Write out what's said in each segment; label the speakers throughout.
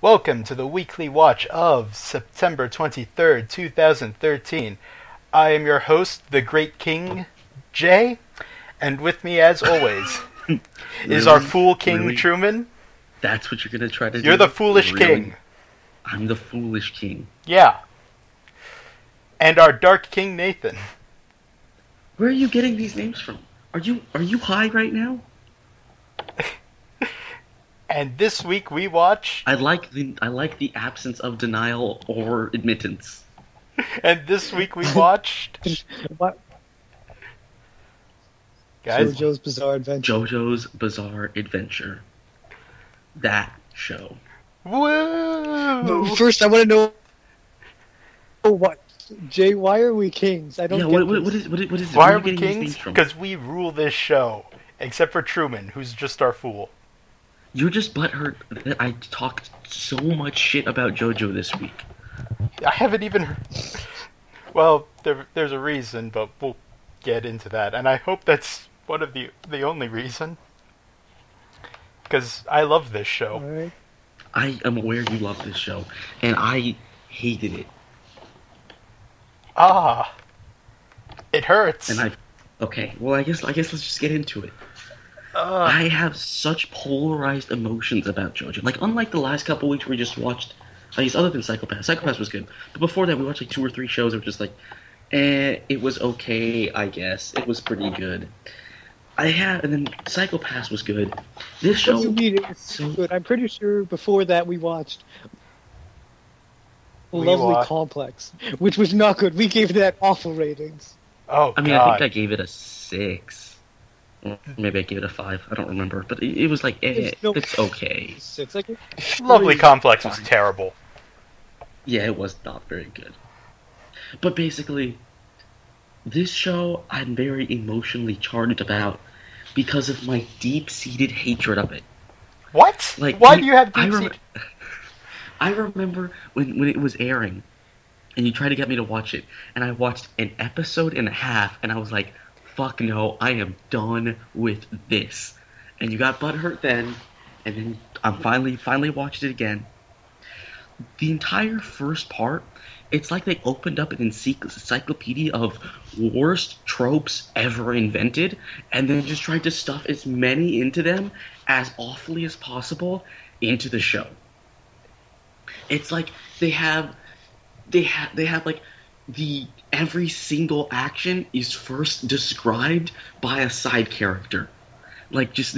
Speaker 1: Welcome to the weekly watch of September 23rd, 2013. I am your host, the Great King, Jay, and with me, as always, is our Fool King,
Speaker 2: Really?
Speaker 1: Truman.
Speaker 2: That's what you're going to try to do?
Speaker 1: You're the Foolish
Speaker 2: Really?
Speaker 1: King.
Speaker 2: I'm the Foolish King.
Speaker 1: Yeah. And our Dark King, Nathan.
Speaker 2: Where are you getting these names from? Are you high right now?
Speaker 1: And this week we watch...
Speaker 2: I like the absence of denial or admittance.
Speaker 1: And this week we watched...
Speaker 3: What?
Speaker 1: Guys?
Speaker 3: Jojo's Bizarre Adventure.
Speaker 2: JoJo's Bizarre Adventure. That show.
Speaker 1: Woo!
Speaker 3: No, first, I want to know what, Jay. Why are we kings? I don't.
Speaker 2: Yeah,
Speaker 3: get
Speaker 2: what
Speaker 3: this.
Speaker 2: is?
Speaker 1: Why
Speaker 2: where
Speaker 1: are we
Speaker 2: getting these
Speaker 1: kings?
Speaker 2: names from?
Speaker 1: Because we rule this show. Except for Truman, who's just our fool.
Speaker 2: You're just butthurt that I talked so much shit about JoJo this week.
Speaker 1: I haven't even... Well, there's a reason, but we'll get into that. And I hope that's one of the only reason. Because I love this show.
Speaker 3: All right.
Speaker 2: I am aware you love this show, and I hated it.
Speaker 1: Ah. It hurts.
Speaker 2: And okay, well, I guess let's just get into it. I have such polarized emotions about JoJo. Like, unlike the last couple weeks where we just watched, I guess, other than Psychopath. Psychopath was good. But before that, we watched like 2 or 3 shows that were just like, it was okay, I guess. It was pretty good. And then Psychopath was good. This show...
Speaker 3: What do you mean it's so good? I'm pretty sure before that we watched Lovely Complex, which was not good. We gave that awful ratings.
Speaker 1: Oh,
Speaker 2: I mean,
Speaker 1: God.
Speaker 2: I think I gave it a 6. Maybe I gave it a 5. I don't remember. But it was like, it's okay.
Speaker 3: 6. Like,
Speaker 1: Lovely Complex was terrible.
Speaker 2: Yeah, it was not very good. But basically, this show I'm very emotionally charged about because of my deep-seated hatred of it.
Speaker 1: What?
Speaker 2: Like,
Speaker 1: Why do you have deep
Speaker 2: I remember when it was airing, and you tried to get me to watch it, and I watched an episode and a half, and I was like, fuck no, I am done with this. And you got butthurt then, and then I finally watched it again. The entire first part, it's like they opened up an encyclopedia of worst tropes ever invented, and then just tried to stuff as many into them as awfully as possible into the show. It's like they have like every single action is first described by a side character. Like just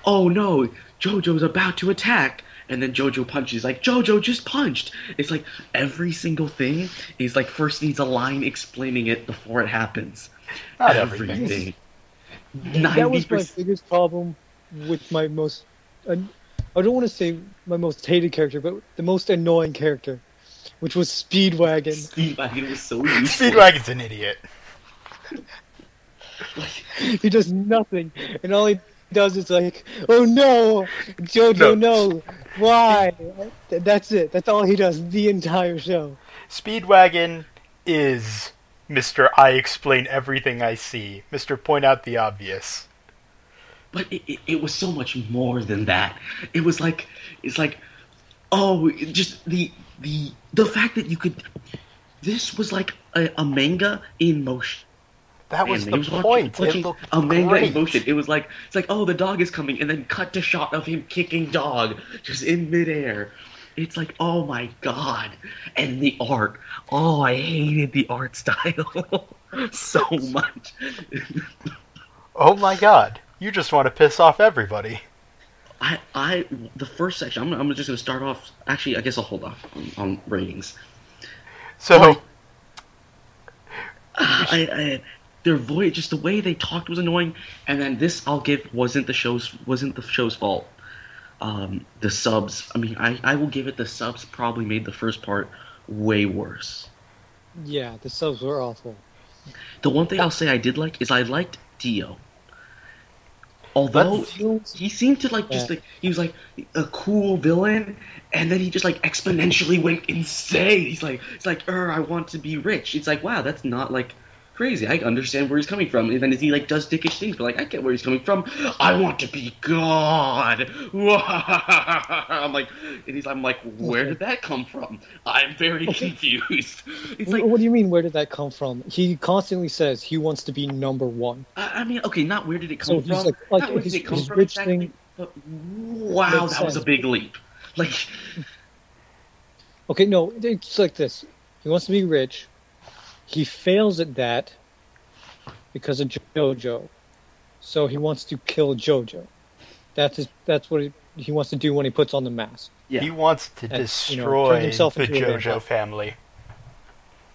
Speaker 2: oh no, Jojo's about to attack, and then Jojo punches, like, Jojo just punched! It's like every single thing is like first needs a line explaining it before it happens.
Speaker 1: Not everything.
Speaker 3: that was my biggest problem with my most... I don't want to say my most hated character, but the most annoying character, which was Speedwagon.
Speaker 2: Speedwagon was so useless.
Speaker 1: Speedwagon's an idiot.
Speaker 3: He does nothing, and all he does is like, oh no, Jojo, no. Why? That's it. That's all he does the entire show.
Speaker 1: Speedwagon is Mr. I explain everything I see. Mr. Point out the obvious.
Speaker 2: But it was so much more than that. It's like, just the fact that you could... This was like a manga in motion.
Speaker 1: That was the point.
Speaker 2: Watching a manga in motion. It's like, oh, the dog is coming, and then cut to shot of him kicking dog just in midair. It's like, oh my god. And the art. Oh, I hated the art style so much.
Speaker 1: Oh my god. You just want to piss off everybody.
Speaker 2: The first section, I'm just going to start off... Actually, I guess I'll hold off on ratings.
Speaker 1: So...
Speaker 2: Their voice, just the way they talked was annoying, and then this I'll give wasn't the show's fault. The subs, I mean, I will give it, the subs probably made the first part way worse.
Speaker 3: Yeah, the subs were awful.
Speaker 2: The one thing I'll say I did like is I liked Dio. Although he seemed to he was like a cool villain, and then he just like exponentially went insane. It's like, I want to be rich. It's like, wow, that's not like crazy. I understand where he's coming from. And then he like does dickish things, but like I get where he's coming from. I want to be God. I'm like, where did that come from? I'm very confused. It's like,
Speaker 3: what do you mean? Where did that come from? He constantly says he wants to be number one.
Speaker 2: I mean, okay, not where did it come from?
Speaker 3: Like,
Speaker 2: not where did it come from exactly.
Speaker 3: Thing,
Speaker 2: but wow, that was a big leap. Like,
Speaker 3: okay, no, it's like this. He wants to be rich. He fails at that because of Jojo. So he wants to kill Jojo. That's what he wants to do when he puts on the mask.
Speaker 1: Yeah. He wants to destroy the Jojo family.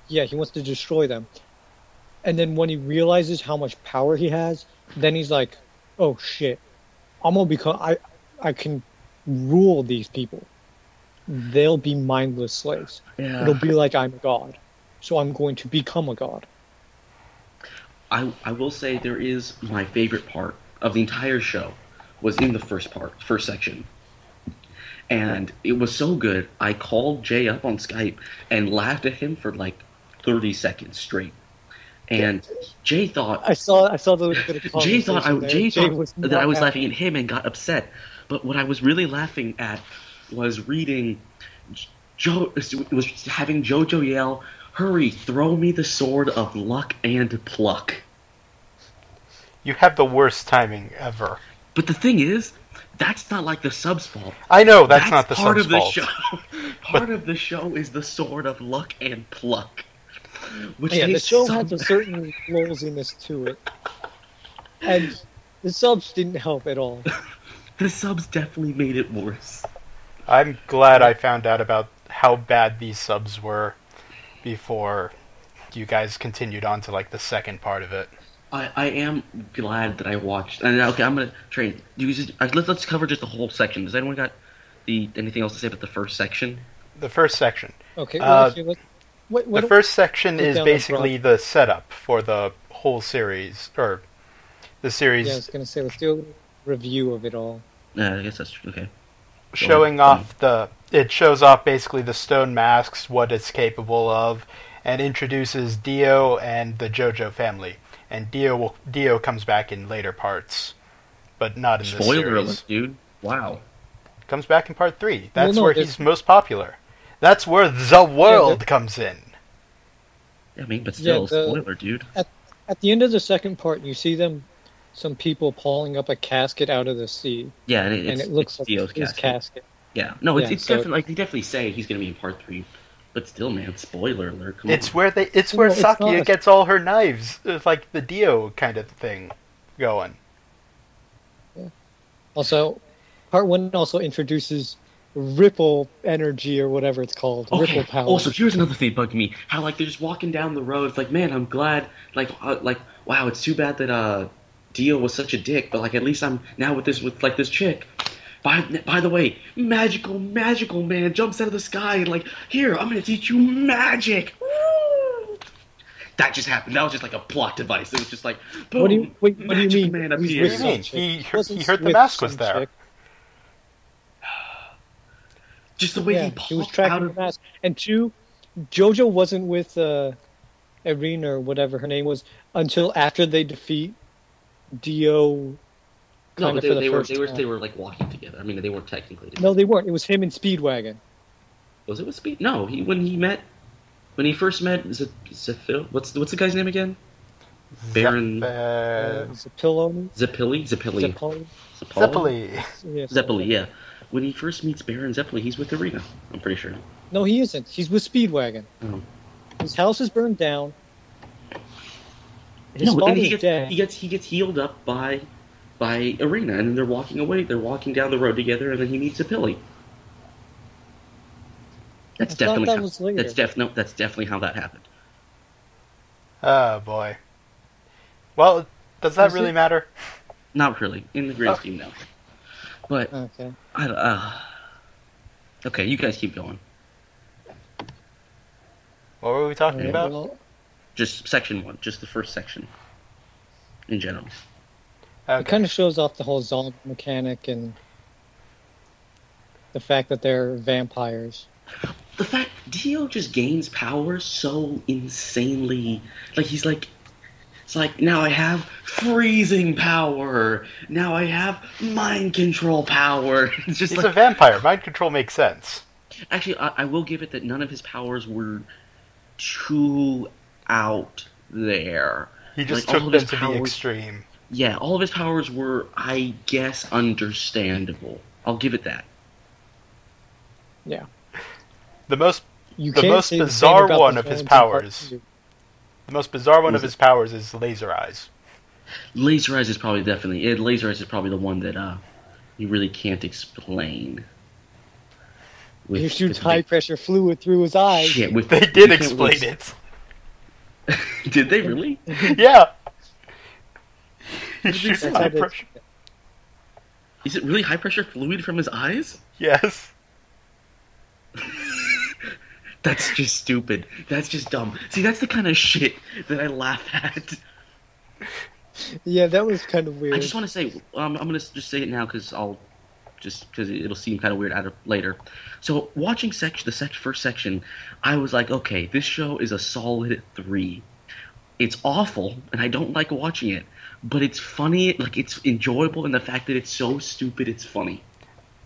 Speaker 3: Yeah, he wants to destroy them. And then when he realizes how much power he has, then he's like, oh shit, I'm gonna become I can rule these people. They'll be mindless slaves. Yeah. It'll be like I'm God. So I'm going to become a god.
Speaker 2: I will say there is my favorite part of the entire show was in the first section. And it was so good, I called Jay up on Skype and laughed at him for like 30 seconds straight. And Jay thought
Speaker 3: I saw the
Speaker 2: Jay thought that I was laughing at him and got upset. But what I was really laughing at was reading was having Jojo yell, "Hurry, throw me the sword of luck and pluck."
Speaker 1: You have the worst timing ever.
Speaker 2: But the thing is, that's not like the sub's fault.
Speaker 1: I know, that's not the sub's fault.
Speaker 2: Part of the show is the sword of luck and pluck. Which
Speaker 3: the show has a certain flowsiness to it. And the subs didn't help at all.
Speaker 2: The subs definitely made it worse.
Speaker 1: I'm glad I found out about how bad these subs were before you guys continued on to like the second part of it.
Speaker 2: I am glad that I watched. And okay, I'm gonna train. Let's cover just the whole section. Does anyone got anything else to say about the first section?
Speaker 1: The first section.
Speaker 3: Okay.
Speaker 1: The first section is basically the setup for the whole series, or the series.
Speaker 3: Yeah, I was gonna say let's do a review of it all.
Speaker 2: I guess that's okay.
Speaker 1: It shows off basically the stone masks, what it's capable of, and introduces Dio and the Jojo family. And Dio comes back in later parts, but not in this series.
Speaker 2: Spoiler alert, dude! Wow.
Speaker 1: Comes back in part 3. That's where he's most popular. That's where the world comes in.
Speaker 2: Yeah, I mean, but still, spoiler, dude.
Speaker 3: At the end of the second part, you see some people pulling up a casket out of the sea.
Speaker 2: Yeah, and
Speaker 3: it looks like
Speaker 2: Dio's
Speaker 3: his casket.
Speaker 2: Yeah, no, it's definitely like they definitely say he's going to be in part 3, but still, man, spoiler alert. Come on.
Speaker 1: Where Sakia gets all her knives. It's like the Dio kind of thing going.
Speaker 3: Yeah. Also, part 1 also introduces ripple energy or whatever it's called.
Speaker 2: Okay.
Speaker 3: Ripple power.
Speaker 2: Also, here's another thing bugging me. How like they're just walking down the road. It's like, man, I'm glad. Like wow, it's too bad that Dio was such a dick. But like, at least I'm now with this chick. By the way, magical man jumps out of the sky and like, here, I'm gonna teach you magic. Woo! That just happened. That was just like a plot device. It was just like, boom,
Speaker 3: what do you mean?
Speaker 2: Man
Speaker 1: what do you mean? He heard the mask was there.
Speaker 3: Chick.
Speaker 2: Just the way he popped out of
Speaker 3: the mask. And 2, Jojo wasn't with Irina or whatever her name was until after they defeat Dio.
Speaker 2: No, but they were like walking together. I mean, they weren't technically together.
Speaker 3: No, they weren't. It was him and Speedwagon.
Speaker 2: Was it with Speed? No, when he first met Zephil. What's the guy's name again? Baron
Speaker 3: Zeppeli.
Speaker 2: Zeppeli, yeah. When he first meets Baron Zeppeli, he's with Irina. I'm pretty sure.
Speaker 3: No, he isn't. He's with Speedwagon.
Speaker 2: Oh.
Speaker 3: His house is burned down.
Speaker 2: His father's dead. He gets healed up by Irina, and then they're walking away. They're walking down the road together, and then he meets Zeppeli. That's definitely how that happened.
Speaker 1: Oh boy. Well, does that really matter?
Speaker 2: Not really. In the grand scheme, no. But
Speaker 3: okay.
Speaker 2: Okay, you guys keep going.
Speaker 1: What were we talking about? Well,
Speaker 2: just section 1, just the first section. In general.
Speaker 3: Okay. It kind of shows off the whole zombie mechanic and the fact that they're vampires.
Speaker 2: The fact Dio just gains power so insanely, like he's like It's like, now I have freezing power. Now I have mind control power. It's just
Speaker 1: He's
Speaker 2: like,
Speaker 1: a vampire. Mind control makes sense.
Speaker 2: actually, I will give it that none of his powers were too out there.
Speaker 1: He just
Speaker 2: Like, all
Speaker 1: took
Speaker 2: of
Speaker 1: them
Speaker 2: his
Speaker 1: to the
Speaker 2: powers-
Speaker 1: extreme.
Speaker 2: Yeah, all of his powers were, I guess, understandable. I'll give it that.
Speaker 3: Yeah.
Speaker 1: The most
Speaker 3: You
Speaker 1: The
Speaker 3: can't
Speaker 1: most
Speaker 3: say the same
Speaker 1: bizarre
Speaker 3: about
Speaker 1: one
Speaker 3: the
Speaker 1: of his
Speaker 3: villains in part
Speaker 1: powers.
Speaker 3: two.
Speaker 1: The most bizarre one of
Speaker 2: Was
Speaker 1: his powers is laser eyes.
Speaker 2: Laser Eyes is probably Laser Eyes is probably the one that you really can't explain.
Speaker 3: He shoots
Speaker 2: with
Speaker 3: high pressure fluid through his eyes.
Speaker 2: Shit, with
Speaker 1: They
Speaker 2: you
Speaker 1: did
Speaker 2: can't
Speaker 1: explain
Speaker 2: really-
Speaker 1: it.
Speaker 2: Did they really?
Speaker 1: Yeah. He
Speaker 3: That's
Speaker 1: shoots
Speaker 3: how
Speaker 1: high
Speaker 3: they-
Speaker 1: pressure.
Speaker 2: Is it really high pressure fluid from his eyes?
Speaker 1: Yes.
Speaker 2: That's just stupid. That's just dumb. See, that's the kind of shit that I laugh at.
Speaker 3: Yeah, that was kind of weird.
Speaker 2: I just want to say, I'm gonna just say it now because it'll seem kind of weird later. So watching the first section, I was like, okay, this show is a solid 3. It's awful, and I don't like watching it, but it's funny. Like, it's enjoyable in the fact that it's so stupid, it's funny.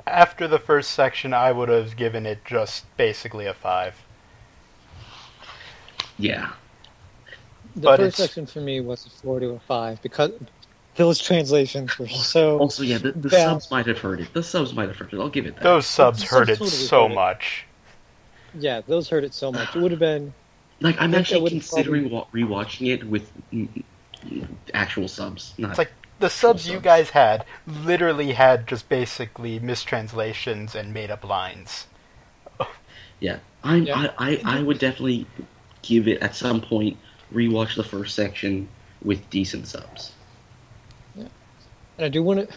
Speaker 1: After the first section, I would have given it just basically a 5.
Speaker 2: Yeah.
Speaker 3: The
Speaker 1: but
Speaker 3: first
Speaker 1: it's-
Speaker 3: section for me was a 4 to a 5 because those translations were so.
Speaker 2: Also, yeah, the
Speaker 3: bad.
Speaker 2: subs might have heard it. The subs might have heard it. I'll give it that.
Speaker 1: Those subs
Speaker 3: The
Speaker 1: hurt it
Speaker 3: subs totally
Speaker 1: so
Speaker 3: hurt it.
Speaker 1: much.
Speaker 3: Yeah, those hurt it so much. It would have been.
Speaker 2: Like, I'm
Speaker 3: I think I
Speaker 2: actually
Speaker 3: would've
Speaker 2: considering rewatching it with actual subs. Not
Speaker 1: It's like the subs
Speaker 2: Full
Speaker 1: you
Speaker 2: subs.
Speaker 1: guys had literally had just basically mistranslations and made up lines.
Speaker 2: Yeah,
Speaker 3: Yeah.
Speaker 2: I would definitely give it at some point. Rewatch the first section with decent subs.
Speaker 3: And I do want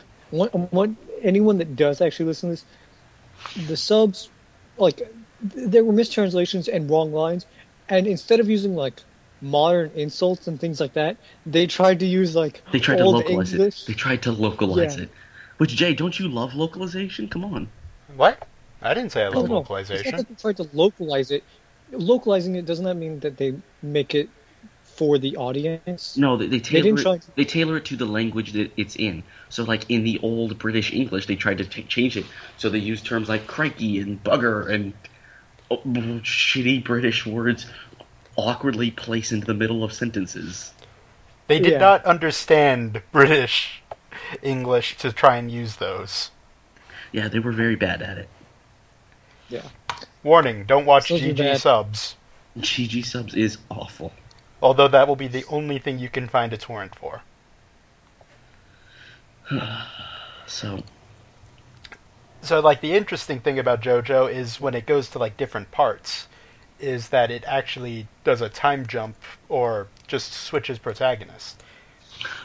Speaker 3: anyone that does actually listen to this, the subs, like, there were mistranslations and wrong lines, and instead of using like modern insults and things like that, they tried to use like
Speaker 2: They tried to
Speaker 3: old
Speaker 2: localize
Speaker 3: English.
Speaker 2: it. They tried to localize
Speaker 3: Yeah.
Speaker 2: it. Which, Jay, don't you love localization? Come on.
Speaker 1: What? I didn't say I love
Speaker 3: No, It's not
Speaker 1: localization.
Speaker 3: that they tried to localize it. Localizing it doesn't that mean that they make it for the audience?
Speaker 2: No, they
Speaker 3: didn't
Speaker 2: tailor
Speaker 3: try-
Speaker 2: they tailor it to the language that it's in. So, like, in the old British English, they tried to change it. So they used terms like crikey and bugger and shitty British words awkwardly placed into the middle of sentences.
Speaker 1: They did
Speaker 3: Yeah.
Speaker 1: not understand British English to try and use those.
Speaker 2: Yeah, they were very bad at it.
Speaker 3: Yeah.
Speaker 1: Warning, don't watch
Speaker 3: Those are
Speaker 1: GG
Speaker 3: bad.
Speaker 1: subs.
Speaker 2: GG subs is awful.
Speaker 1: Although that will be the only thing you can find a torrent for.
Speaker 2: So,
Speaker 1: So, like, the interesting thing about JoJo is when it goes to, like, different parts, is that it actually does a time jump or just switches protagonists.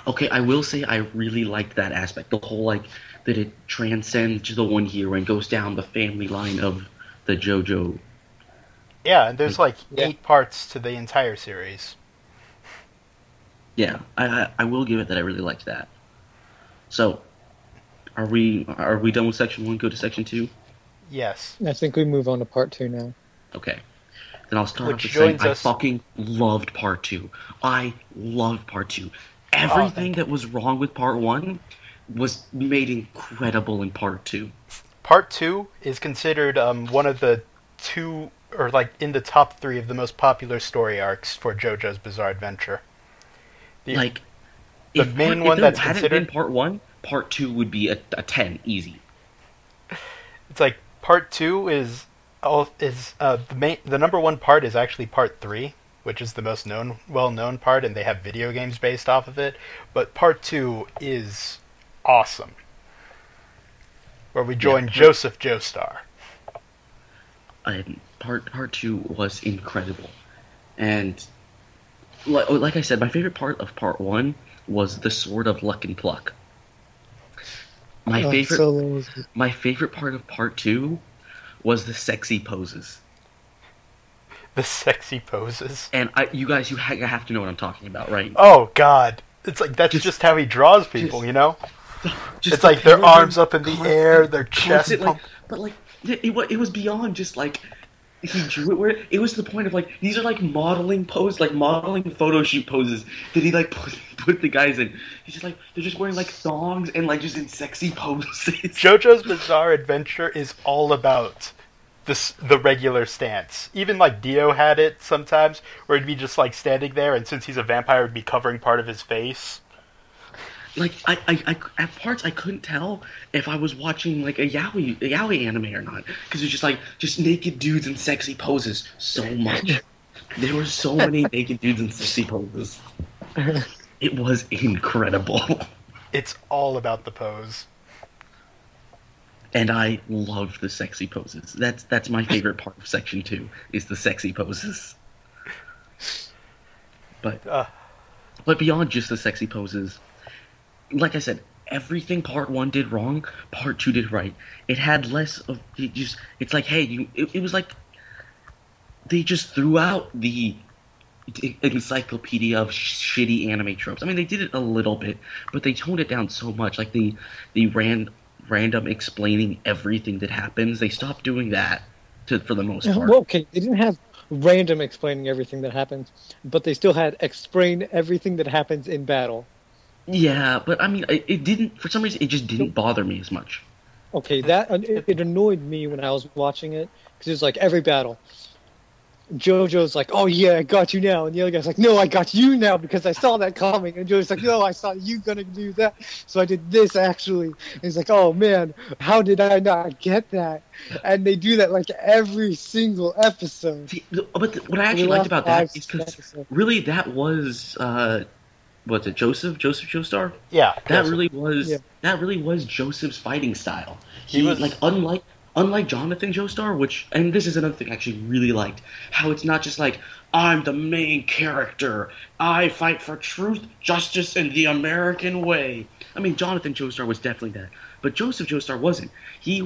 Speaker 2: okay, I will say I really liked that aspect. The whole, like, that it transcends the one hero and goes down the family line of the JoJo.
Speaker 1: Yeah, and there's, like,
Speaker 3: Yeah.
Speaker 1: 8 parts to the entire series.
Speaker 2: Yeah, I will give it that I really liked that. So, are we done with section 1? Go to section 2?
Speaker 1: Yes.
Speaker 3: I think we move on to part 2 now.
Speaker 2: Okay. Then I'll start off
Speaker 1: Which
Speaker 2: with saying
Speaker 1: joins
Speaker 2: I
Speaker 1: us-
Speaker 2: fucking loved part 2. I loved part 2. Everything that was wrong with part 1 was made incredible in part 2.
Speaker 1: Part 2 is considered one of the 2, or, like, in the top 3 of the most popular story arcs for JoJo's Bizarre Adventure. The-
Speaker 2: Like,
Speaker 1: the
Speaker 2: if
Speaker 1: main
Speaker 2: part,
Speaker 1: one
Speaker 2: if
Speaker 1: that's
Speaker 2: there hadn't
Speaker 1: considered-
Speaker 2: been part 1, part 2 would be a 10, easy.
Speaker 1: It's like part 2 is the number 1 part is actually part 3, which is the most well-known part, and they have video games based off of it. But part 2 is awesome, where we join Joseph Joestar.
Speaker 2: Part 2 was incredible. And like I said, my favorite part of part 1 was the Sword of Luck and Pluck. My
Speaker 3: Oh,
Speaker 2: favorite
Speaker 3: so lazy.
Speaker 2: My favorite part of part 2 was the sexy poses.
Speaker 1: The sexy poses.
Speaker 2: And you guys, you have to know what I'm talking about, right?
Speaker 1: Oh God, it's like that's
Speaker 2: Just-
Speaker 1: just how he draws people, you know.
Speaker 2: Just
Speaker 1: It's like their
Speaker 2: the
Speaker 1: arms up in the air, their chest
Speaker 2: constant,
Speaker 1: pumped.
Speaker 2: but like it was beyond just like he drew it where it was to the point of like these are like modeling photo shoot poses that he like put the guys in. He's just like they're just wearing like thongs and like just in sexy poses.
Speaker 1: JoJo's Bizarre Adventure is all about the regular stance. Even like Dio had it sometimes, where he'd be just like standing there, and since he's a vampire, he'd be covering part of his face.
Speaker 2: Like I at parts I couldn't tell if I was watching like a yaoi anime or not because it's just naked dudes in sexy poses so much. There were so many naked dudes in sexy poses. It was incredible.
Speaker 1: It's all about the pose.
Speaker 2: And I love the sexy poses. That's my favorite part of Section 2 is the sexy poses. But beyond just the sexy poses. Like I said, everything Part 1 did wrong, Part 2 did right. It had less of... It's like, hey, it was like... They just threw out the encyclopedia of shitty anime tropes. I mean, they did it a little bit, but they toned it down so much. Like, the random explaining everything that happens, they stopped doing that for the most part.
Speaker 3: Well, okay, they didn't have random explaining everything that happens, but they still had explain everything that happens in battle.
Speaker 2: Yeah, but I mean, it didn't. For some reason, it just didn't bother me as much.
Speaker 3: Okay, it annoyed me when I was watching it because it's like every battle, JoJo's like, "Oh yeah, I got you now," and the other guy's like, "No, I got you now because I saw that coming." And JoJo's like, "No, I saw you gonna do that, so I did this actually." And he's like, "Oh man, how did I not get that?" And they do that like every single episode.
Speaker 2: See, but what I actually liked about that is because really that was. What's it, Joseph Joestar?
Speaker 1: Yeah,
Speaker 2: that really was Joseph's fighting style. He was like unlike Jonathan Joestar, which, and this is another thing I actually really liked, how it's not just like I'm the main character, I fight for truth, justice, and the American way. I mean, Jonathan Joestar was definitely that, but Joseph Joestar wasn't. He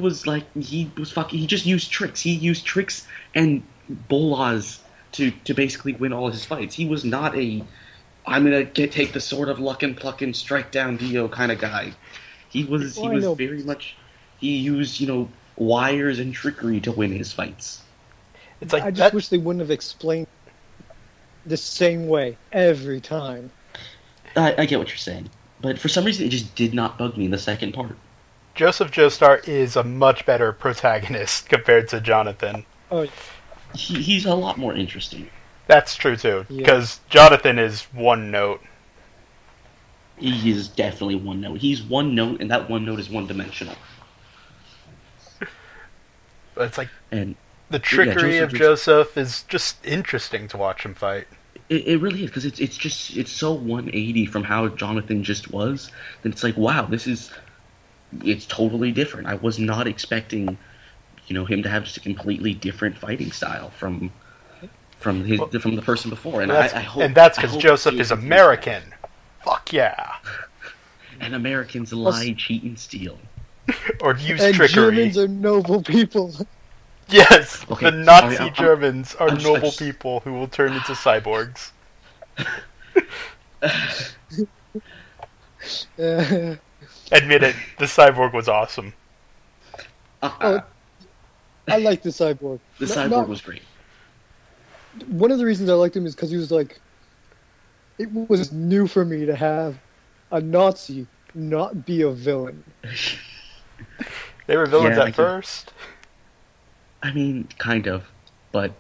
Speaker 2: just used tricks. He used tricks and bolas to basically win all his fights. He was not a I'm gonna take the sword of luck and pluck and strike down Dio kind of guy. He was very much. He used wires and trickery to win his fights.
Speaker 1: It's like
Speaker 3: I just wish they wouldn't have explained the same way every time.
Speaker 2: I get what you're saying, but for some reason it just did not bug me in the second part.
Speaker 1: Joseph Joestar is a much better protagonist compared to Jonathan.
Speaker 3: Oh,
Speaker 2: he's a lot more interesting.
Speaker 1: That's true too, because Jonathan is one note.
Speaker 2: He is definitely one note. He's one note, and that one note is one-dimensional.
Speaker 1: But it's like,
Speaker 2: and
Speaker 1: the trickery of Joseph is just interesting to watch him fight.
Speaker 2: It really is, because it's so 180 from how Jonathan just was, that it's like, wow, it's totally different. I was not expecting, him to have just a completely different fighting style from the person before, and I hope.
Speaker 1: And that's because Joseph is American. Fuck yeah.
Speaker 2: And Americans lie, cheat, and steal.
Speaker 1: Or use
Speaker 3: and
Speaker 1: trickery.
Speaker 3: Germans are noble people.
Speaker 1: Yes,
Speaker 2: okay,
Speaker 1: the Nazi Germans are
Speaker 2: I'm
Speaker 1: noble people who will turn into cyborgs. Admit it, the cyborg was awesome.
Speaker 3: I like the cyborg.
Speaker 2: The cyborg was great.
Speaker 3: One of the reasons I liked him is because he was like, it was new for me to have a Nazi not be a villain.
Speaker 1: They were villains at first.
Speaker 2: I mean, kind of, but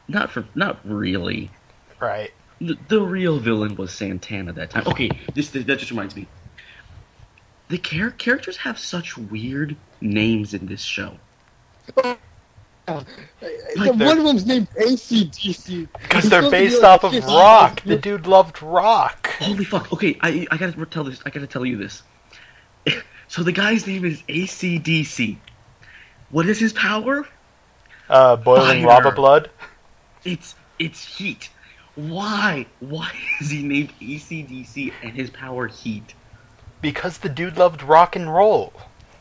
Speaker 2: not really.
Speaker 1: Right.
Speaker 2: The real villain was Santana that time. Okay, that just reminds me. The characters have such weird names in this show.
Speaker 3: One of them's named AC/DC.
Speaker 1: Because they're based off of rock. The dude loved rock.
Speaker 2: Holy fuck. Okay, I gotta tell this. I gotta tell you this. So the guy's name is AC/DC. What is his power?
Speaker 1: Boiling
Speaker 2: Fire.
Speaker 1: lava blood.
Speaker 2: It's heat. Why? Why is he named AC/DC and his power heat?
Speaker 1: Because the dude loved rock and roll.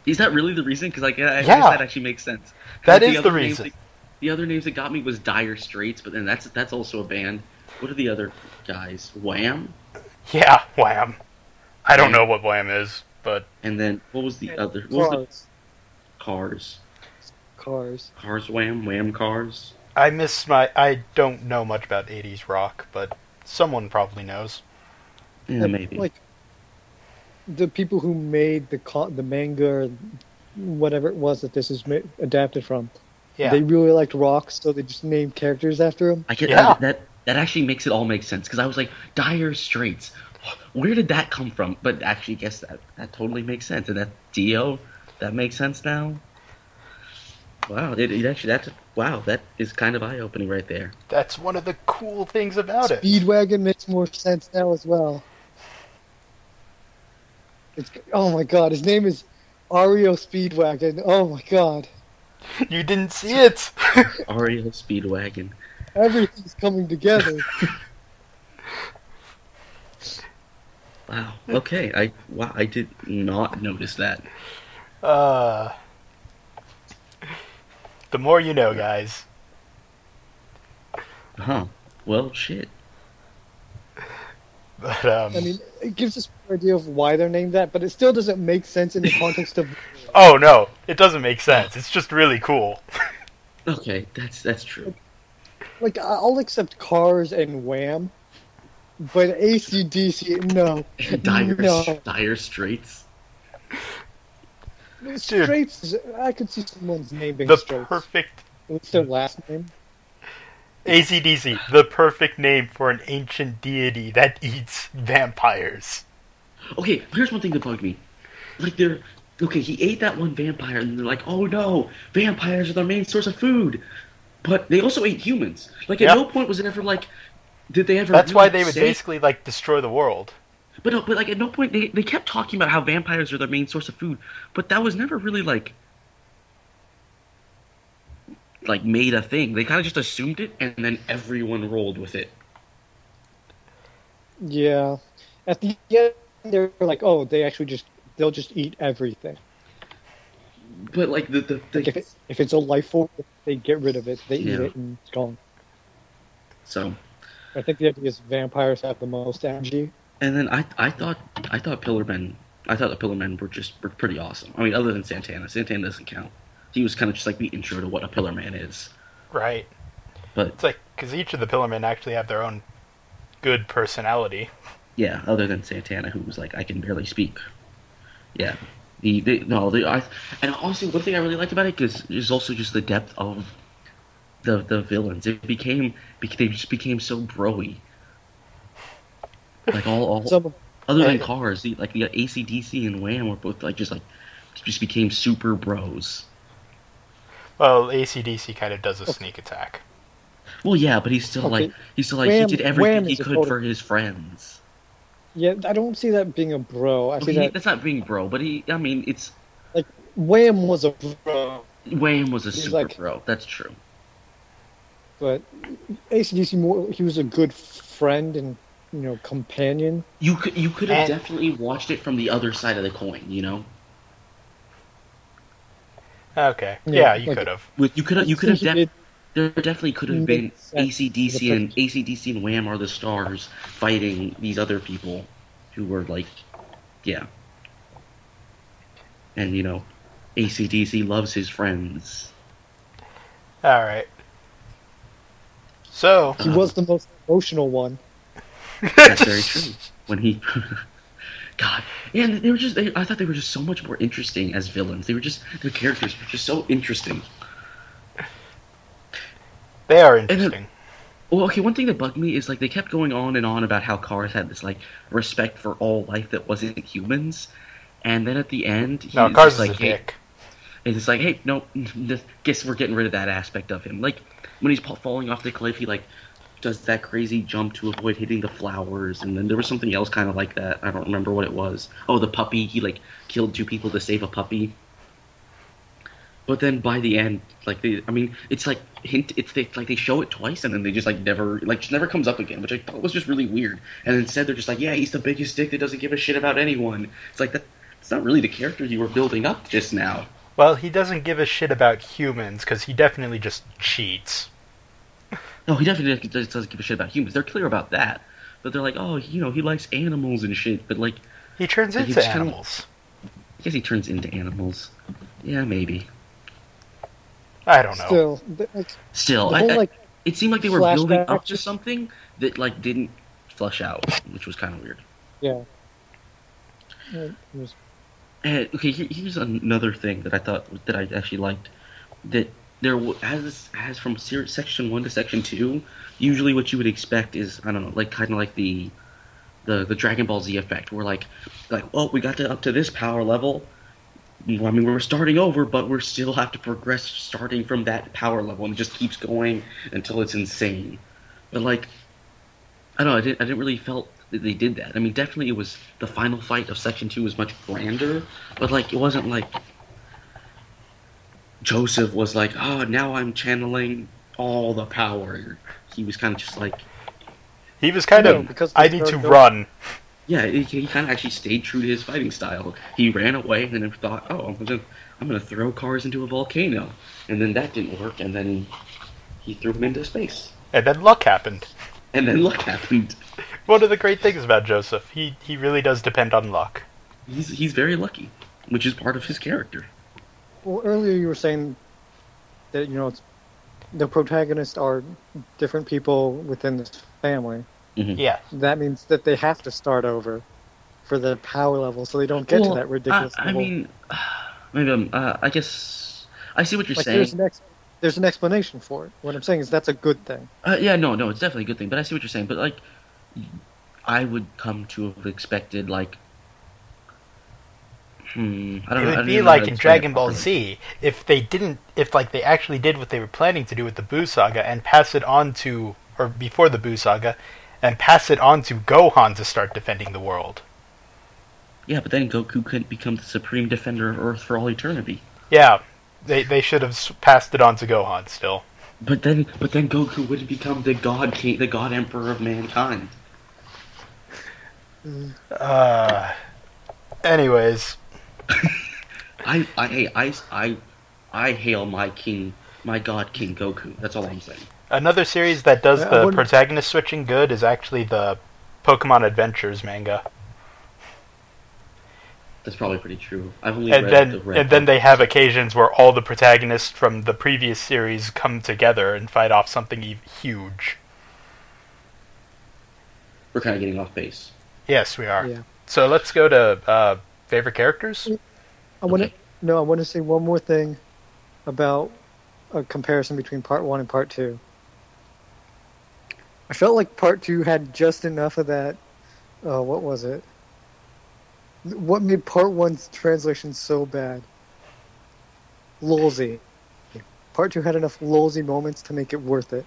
Speaker 2: Is that really the reason? Because I guess that actually makes sense.
Speaker 1: That is the reason.
Speaker 2: The other names that got me was Dire Straits, but then that's also a band. What are the other guys? Wham?
Speaker 1: Yeah, Wham. I don't know what Wham is, but...
Speaker 2: And then, what was the other?
Speaker 3: Cars.
Speaker 2: Cars.
Speaker 3: Cars.
Speaker 2: Cars Wham, Wham Cars.
Speaker 1: I don't know much about 80s rock, but someone probably knows.
Speaker 2: Yeah, maybe.
Speaker 3: Like, the people who made the manga, or whatever it was that this is adapted from,
Speaker 1: Yeah.
Speaker 3: they really liked rock, so they just named characters after them.
Speaker 2: I get
Speaker 1: Yeah.
Speaker 2: that actually makes it all make sense, because I was like, Dire Straits, where did that come from? But actually, I guess that totally makes sense, and that Dio, that makes sense now. Wow, it actually that is kind of eye-opening right there.
Speaker 1: That's one of the cool things about it.
Speaker 3: Speedwagon makes more sense now as well. Oh my god, his name is Ario Speedwagon. Oh my god.
Speaker 1: You didn't see it!
Speaker 2: Ario Speedwagon.
Speaker 3: Everything's coming together.
Speaker 2: Wow. Okay. I did not notice that.
Speaker 1: The more you know, guys.
Speaker 2: Huh. Well, shit.
Speaker 1: But,
Speaker 3: I mean, it gives us an idea of why they're named that, but it still doesn't make sense in the context of...
Speaker 1: Oh, no. It doesn't make sense. It's just really cool.
Speaker 2: Okay, that's true.
Speaker 3: Like, I'll accept Cars and Wham, but AC/DC, no.
Speaker 2: Dire Straits.
Speaker 3: Straits, I could see someone's name being
Speaker 1: The
Speaker 3: Straits.
Speaker 1: perfect...
Speaker 3: What's their last name?
Speaker 1: AC/DC, the perfect name for an ancient deity that eats vampires.
Speaker 2: Okay, here's one thing that bugged me. Like, he ate that one vampire, and they're like, oh no, vampires are their main source of food. But they also ate humans. Like, at no point was it ever like, did they ever?
Speaker 1: That's
Speaker 2: really
Speaker 1: why they would
Speaker 2: say...
Speaker 1: basically, like, destroy the world.
Speaker 2: But like, at no point they kept talking about how vampires are their main source of food, but that was never really like made a thing. They kind of just assumed it, and then everyone rolled with it.
Speaker 3: Yeah. At the end, they're like, oh, they'll just eat everything.
Speaker 2: But like the
Speaker 3: like if it's a life form, they get rid of it. They eat it and it's gone.
Speaker 2: So,
Speaker 3: I think the idea is vampires have the most energy.
Speaker 2: And then I thought Pillarmen. I thought the Pillarmen were pretty awesome. I mean, other than Santana. Santana doesn't count. He was kind of just like the intro to what a Pillarman is.
Speaker 1: Right.
Speaker 2: But
Speaker 1: it's like, because each of the Pillarmen actually have their own good personality.
Speaker 2: Yeah, other than Santana, who was like, I can barely speak. Yeah. And honestly, one thing I really liked about it is also just the depth of the villains. They just became so broy. Like other than Cars, the AC/DC and Wham were both just became super bros.
Speaker 1: Well, AC/DC kind of does a sneak attack.
Speaker 2: Well, yeah, but he's still
Speaker 3: Wham,
Speaker 2: he did everything he could for his friends.
Speaker 3: Yeah, I don't see that being a bro.
Speaker 2: That's not being bro, but it's
Speaker 3: like Wham was a bro.
Speaker 2: Wham was a super bro. That's true.
Speaker 3: But AC/DC, he was a good friend and companion.
Speaker 2: You could have definitely watched it from the other side of the coin, you know.
Speaker 1: Okay. Yeah, you could have.
Speaker 2: You could have. There definitely could have been AC/DC and Wham are the stars fighting these other people who were yeah. And AC/DC loves his friends.
Speaker 1: All right. So
Speaker 3: he was the most emotional one.
Speaker 2: That's very true. When he, God, and I thought they were just so much more interesting as villains. Their characters were just so interesting.
Speaker 1: They are interesting.
Speaker 2: One thing that bugged me is they kept going on and on about how Cars had this respect for all life that wasn't humans, and then at the end,
Speaker 1: Cars is a dick.
Speaker 2: And it's like, hey, no, guess we're getting rid of that aspect of him. Like when he's falling off the cliff, he does that crazy jump to avoid hitting the flowers, and then there was something else kind of like that. I don't remember what it was. Oh, the puppy. He killed 2 people to save a puppy. But then by the end, it's they show it twice and then they just never comes up again, which I thought was just really weird. And instead they're just yeah, he's the biggest dick that doesn't give a shit about anyone. It's that's not really the character you were building up just now.
Speaker 1: Well, he doesn't give a shit about humans because he definitely just cheats.
Speaker 2: No, he definitely doesn't give a shit about humans. They're clear about that. But they're oh, he likes animals and shit. But
Speaker 1: he turns into animals.
Speaker 2: I guess he turns into animals. Yeah, maybe.
Speaker 1: I don't know.
Speaker 3: Still,
Speaker 2: Still,
Speaker 3: the whole,
Speaker 2: it seemed like they were building
Speaker 3: flashback
Speaker 2: up to something that didn't flush out, which was kind of weird.
Speaker 3: yeah. It was,
Speaker 2: Okay, here's another thing that I thought that I actually liked. That as from section 1 to section 2, usually what you would expect is, I don't know, like kind of like the Dragon Ball Z effect, where like oh, we got up to this power level. I mean, we're starting over, but we still have to progress starting from that power level, and it just keeps going until it's insane. But like, I don't know, I didn't really felt that they did that. I mean, definitely it was the final fight of section 2 was much grander, but like it wasn't like Joseph was like, oh, now I'm channeling all the power. He was kind of just like,
Speaker 1: he was kind of,
Speaker 3: because
Speaker 1: I need to run.
Speaker 2: yeah, he kind of actually stayed true to his fighting style. He ran away and then thought, oh, I'm gonna throw cars into a volcano, and then that didn't work, and then he threw them into space.
Speaker 1: And then luck happened.
Speaker 2: And then luck happened.
Speaker 1: One of the great things about Joseph, he really does depend on luck.
Speaker 2: He's very lucky, which is part of his character.
Speaker 3: well, earlier you were saying that the protagonists are different people within this family.
Speaker 2: Mm-hmm.
Speaker 1: Yeah.
Speaker 3: That means that they have to start over for the power level, so they don't get to that ridiculous
Speaker 2: I
Speaker 3: level.
Speaker 2: mean, maybe I guess I see what you're
Speaker 3: like
Speaker 2: saying.
Speaker 3: there's an explanation for it. What I'm saying is that's a good thing.
Speaker 2: Yeah, no, it's definitely a good thing. But I see what you're saying. But like, I would come to have expected like, I don't know.
Speaker 1: It would be like in Dragon Ball Z if they actually did what they were planning to do with the Buu Saga and pass it on to, or before the Buu Saga, and pass it on to Gohan to start defending the world.
Speaker 2: Yeah, but then Goku couldn't become the supreme defender of Earth for all eternity.
Speaker 1: Yeah, they should have passed it on to Gohan still.
Speaker 2: But then Goku wouldn't become the God King, the God Emperor of mankind.
Speaker 1: Anyways.
Speaker 2: I hail my king, my God King Goku. That's all I'm saying.
Speaker 1: Another series that does the protagonist switching good is actually the Pokemon Adventures manga.
Speaker 2: That's probably pretty true. I've only
Speaker 1: And
Speaker 2: read the red.
Speaker 1: and then they have occasions where all the protagonists from the previous series come together and fight off something huge.
Speaker 2: We're kind of getting off base.
Speaker 1: Yes, we are.
Speaker 3: Yeah.
Speaker 1: So let's go to favorite characters.
Speaker 3: I want to say one more thing about a comparison between Part 1 and Part 2. I felt like Part 2 had just enough of that. What was it? What made Part 1's translation so bad? Lulzy. Part 2 had enough lulzy moments to make it worth it.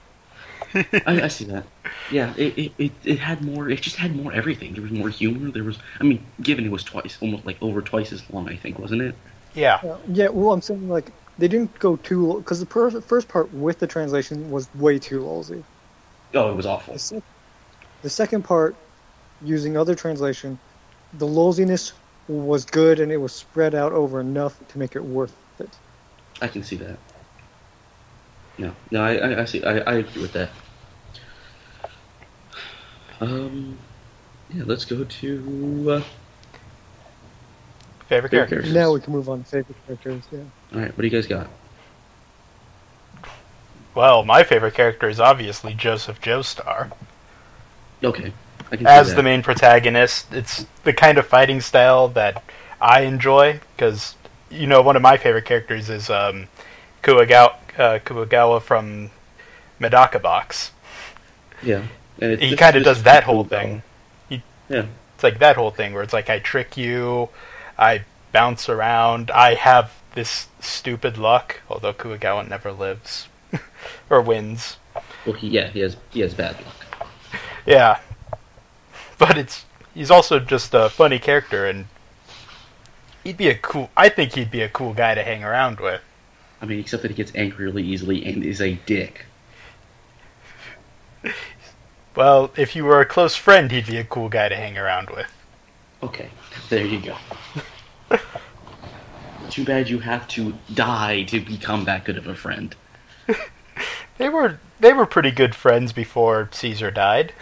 Speaker 2: I see that. Yeah, it had more. It just had more everything. There was more humor. There was. I mean, given it was almost like over twice as long, I think, wasn't it?
Speaker 1: Yeah.
Speaker 3: Yeah. Well, I'm saying like they didn't go too because the first part with the translation was way too lulzy.
Speaker 2: Oh, it was awful.
Speaker 3: The second part, using other translation, the lulziness was good and it was spread out over enough to make it worth it.
Speaker 2: I can see that. No, I see. I agree with that. Yeah, let's go to
Speaker 1: Favorite characters.
Speaker 3: Now we can move on to favorite characters. Yeah.
Speaker 2: All right, what do you guys got?
Speaker 1: Well, my favorite character is obviously Joseph Joestar.
Speaker 2: Okay, I can
Speaker 1: As
Speaker 2: see that.
Speaker 1: the main protagonist, it's the kind of fighting style that I enjoy, because, one of my favorite characters is Kuwagawa from Medaka Box.
Speaker 2: Yeah. And
Speaker 1: He kind of does that whole thing.
Speaker 2: Yeah.
Speaker 1: It's like that whole thing where it's like, I trick you, I bounce around, I have this stupid luck, although Kuwagawa never lives. Or wins.
Speaker 2: Well, he has bad luck.
Speaker 1: Yeah. But he's also just a funny character, and I think he'd be a cool guy to hang around with.
Speaker 2: I mean, except that he gets angry really easily and is a dick.
Speaker 1: Well, if you were a close friend, he'd be a cool guy to hang around with.
Speaker 2: Okay, there you go. Too bad you have to die to become that good of a friend.
Speaker 1: They were pretty good friends before Caesar died.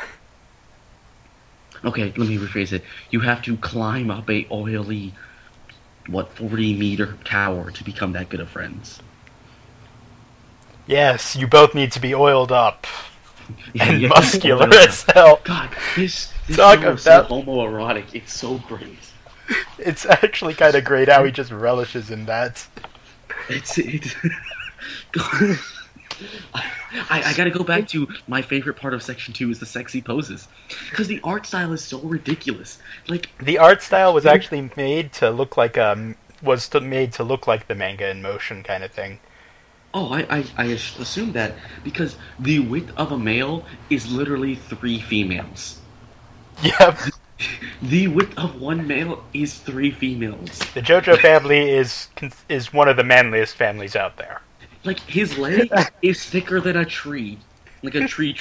Speaker 2: Okay, let me rephrase it. You have to climb up a oily, 40-meter tower to become that good of friends.
Speaker 1: Yes, you both need to be oiled up and
Speaker 2: Yeah,
Speaker 1: muscular
Speaker 2: oiled up.
Speaker 1: as hell.
Speaker 2: God, this
Speaker 1: Talk
Speaker 2: show is so
Speaker 1: about-
Speaker 2: homoerotic. It's so great.
Speaker 1: It's actually kind of great how he just relishes in that.
Speaker 2: It's I gotta go back to my favorite part of Section 2 is the sexy poses. Because the art style is so ridiculous. Like,
Speaker 1: The art style was actually made to look like made to look like the manga in motion kind of thing.
Speaker 2: oh, I assume that because the width of a male is literally 3 females.
Speaker 1: Yep.
Speaker 2: The width of one male is 3 females.
Speaker 1: The Jojo family is one of the manliest families out there.
Speaker 2: Like, his leg is thicker than a tree. Like a tree.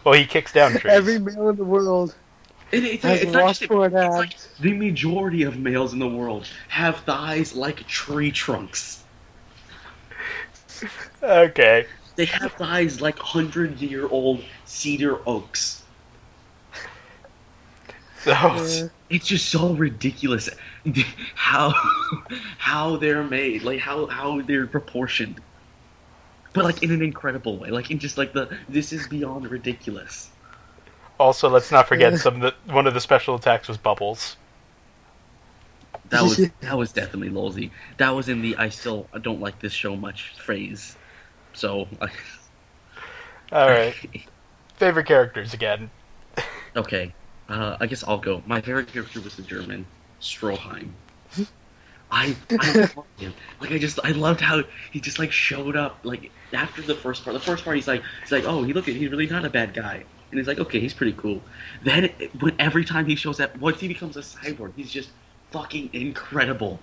Speaker 1: Well, he kicks down trees.
Speaker 3: Every male in the world
Speaker 2: It's
Speaker 3: has
Speaker 2: not just
Speaker 3: washboard
Speaker 2: it's
Speaker 3: abs.
Speaker 2: like the majority of males in the world have thighs like tree trunks.
Speaker 1: Okay.
Speaker 2: They have thighs like 100-year-old cedar oaks.
Speaker 1: So,
Speaker 3: Yeah.
Speaker 2: It's just so ridiculous how they're made, like how they're proportioned. But like in an incredible way, like in just like this is beyond ridiculous.
Speaker 1: also, let's not forget one of the special attacks was bubbles.
Speaker 2: That was definitely lolsy. That was in the I don't like this show much phrase. So
Speaker 1: All right. Favorite characters again.
Speaker 2: okay, I guess I'll go. My favorite character was the German Stroheim. I loved him. Like I loved how he just like showed up like after the first part. The first part he's like oh he's really not a bad guy. And he's like okay he's pretty cool. Then when every time he shows up, once he becomes a cyborg, he's just fucking incredible.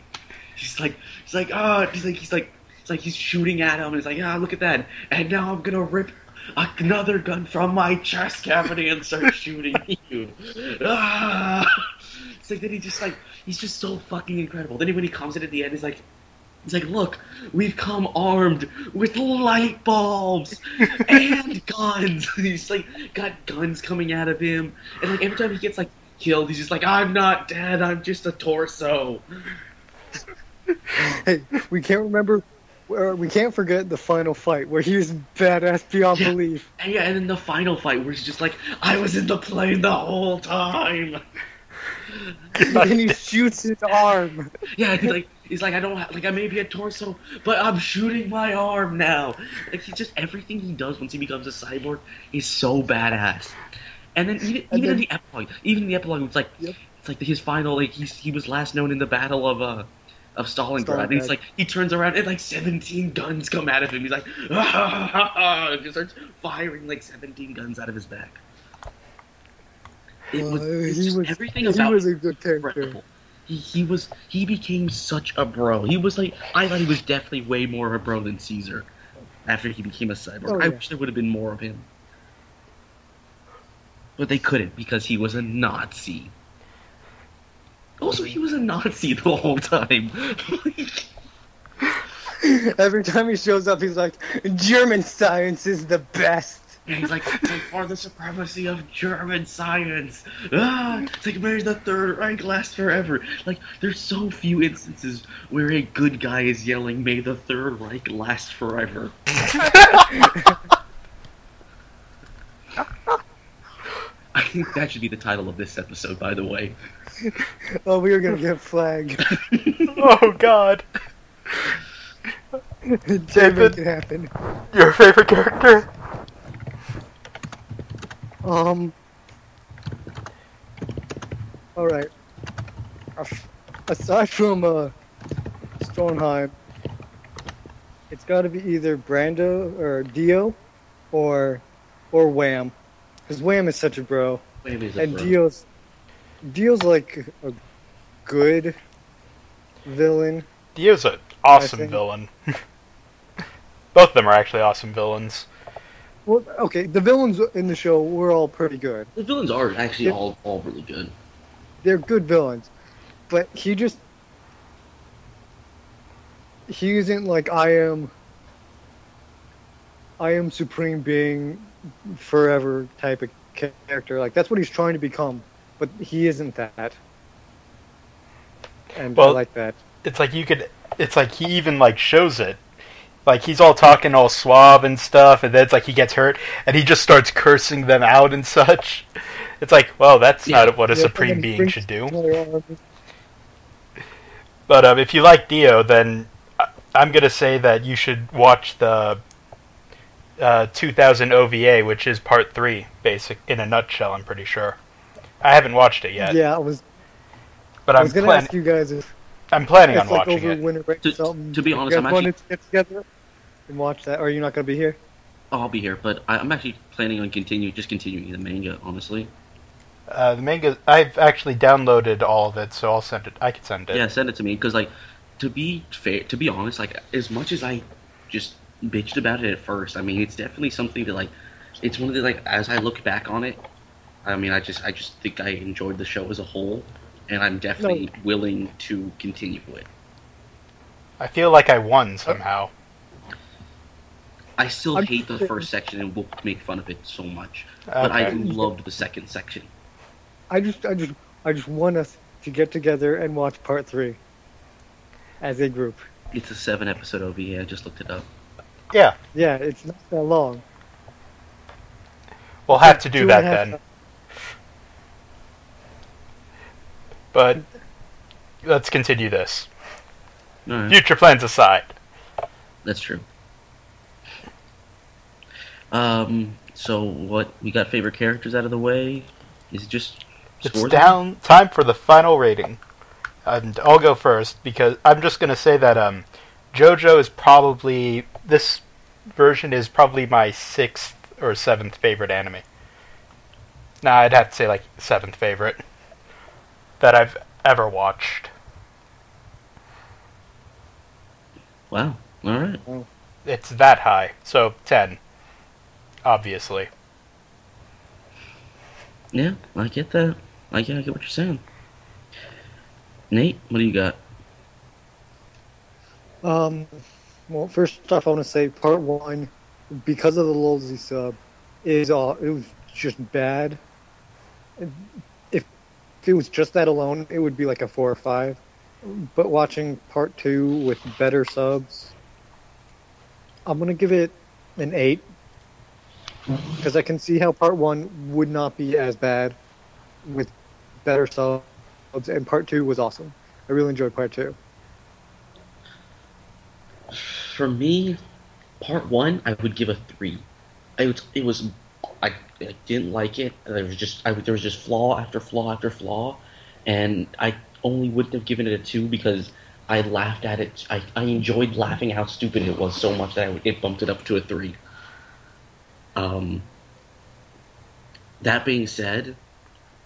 Speaker 2: He's like he's shooting at him and he's like look at that, and now I'm gonna rip another gun from my chest cavity and start shooting you. It's like then he's just so fucking incredible. Then when he comes in at the end, he's like, look, we've come armed with light bulbs and guns. He's like got guns coming out of him, and like every time he gets like killed, he's just like, I'm not dead, I'm just a torso.
Speaker 3: Hey, we can't forget the final fight where he was badass beyond belief.
Speaker 2: And then the final fight where he's just like, I was in the plane the whole time.
Speaker 3: And then he shoots his arm.
Speaker 2: Yeah, he's like I don't have, like I may be a torso, but I'm shooting my arm now. Like he just everything he does once he becomes a cyborg is so badass. And then even in the epilogue, it's like it's like his final like he was last known in the battle of Stalingrad. And he's like he turns around and like 17 guns come out of him. He's like and just starts firing like 17 guns out of his back. Everything about
Speaker 3: he was a good character.
Speaker 2: incredible. He became such a bro. He was like I thought he was definitely way more of a bro than Caesar after he became a cyborg.
Speaker 3: Oh, yeah.
Speaker 2: I wish there would have been more of him. But they couldn't because he was a Nazi. Also, he was a Nazi the whole time.
Speaker 3: Every time he shows up, he's like, German science is the best.
Speaker 2: And he's like for the supremacy of German science. It's like may the Third Reich last forever. Like there's so few instances where a good guy is yelling, "May the Third Reich last forever." I think that should be the title of this episode, by the way.
Speaker 3: Oh, we were gonna get flagged.
Speaker 1: Oh God.
Speaker 3: Didn't make it happen.
Speaker 1: Your favorite character?
Speaker 3: Alright. Aside from Stonheim, it's got to be either Brando or Dio, or Wham, because Wham is such a bro,
Speaker 2: Wham is a
Speaker 3: and
Speaker 2: bro.
Speaker 3: Dio's like a good villain.
Speaker 1: Dio's an awesome
Speaker 3: think-
Speaker 1: villain. Both of them are actually awesome villains.
Speaker 3: Well, okay, the villains in the show were all pretty good.
Speaker 2: The villains are actually
Speaker 3: Yeah.
Speaker 2: all really good.
Speaker 3: They're good villains, but he isn't like I am supreme being forever type of character. Like that's what he's trying to become, but he isn't that. And I
Speaker 1: Well,
Speaker 3: like that.
Speaker 1: It's like he even like shows it Like, he's all talking all suave and stuff, and then it's like he gets hurt, and he just starts cursing them out and such. It's like, well, that's not what a supreme being should do. But if you like Dio, then I'm going to say that you should watch the 2000 OVA, which is part 3, basic in a nutshell, I'm pretty sure. I haven't watched it yet.
Speaker 3: Yeah, I was
Speaker 1: But
Speaker 3: going to ask you guys if
Speaker 1: I'm planning on
Speaker 3: it's like
Speaker 1: watching
Speaker 3: over
Speaker 1: it.
Speaker 3: winter break or something.
Speaker 2: To be honest,
Speaker 3: you
Speaker 2: I'm
Speaker 3: guys
Speaker 2: actually...
Speaker 3: wanted to get together and watch that, or are you not going to be here?
Speaker 2: Oh, I'll be here, but I'm actually planning on continuing the manga, honestly.
Speaker 1: The manga, I've actually downloaded all of it, so I'll send it. I can send it.
Speaker 2: Yeah, send it to me, because, like, to be honest, like, as much as I just bitched about it at first, I mean, it's definitely something that, like, it's one of the, like, as I look back on it, I mean, I just think I enjoyed the show as a whole, and I'm definitely willing to continue it.
Speaker 1: I feel like I won somehow.
Speaker 2: I still hate the first section and will make fun of it so much, but I loved the second section.
Speaker 3: I just want us to get together and watch part 3 as a group.
Speaker 2: It's a 7-episode OVA. I just looked it up.
Speaker 1: Yeah.
Speaker 3: Yeah, it's not that long.
Speaker 1: We'll have to do that then. But let's continue this.
Speaker 2: Right.
Speaker 1: Future plans aside.
Speaker 2: That's true. So what, we got favorite characters out of the way? Is it just
Speaker 1: It's down. Time for the final rating. And I'll go first, because I'm just going to say that Jojo is probably... This version is probably my 6th or 7th favorite anime. Nah, I'd have to say, like, 7th favorite that I've ever watched.
Speaker 2: Wow. Alright.
Speaker 1: It's that high. So, 10. Obviously.
Speaker 2: Yeah, I get that. I get what you're saying. Nate, what do you got?
Speaker 3: Well, first off, I want to say part 1, because of the Lolsy sub, it was just bad. If it was just that alone, it would be like a 4 or 5. But watching part 2 with better subs, I'm gonna give it an 8. Because I can see how part 1 would not be as bad with better subs, and part 2 was awesome. I really enjoyed part 2.
Speaker 2: For me, part 1, I would give a 3. I didn't like it. There was just flaw after flaw after flaw, and I only wouldn't have given it a 2 because I laughed at it. I enjoyed laughing how stupid it was so much that it bumped it up to a 3. That being said,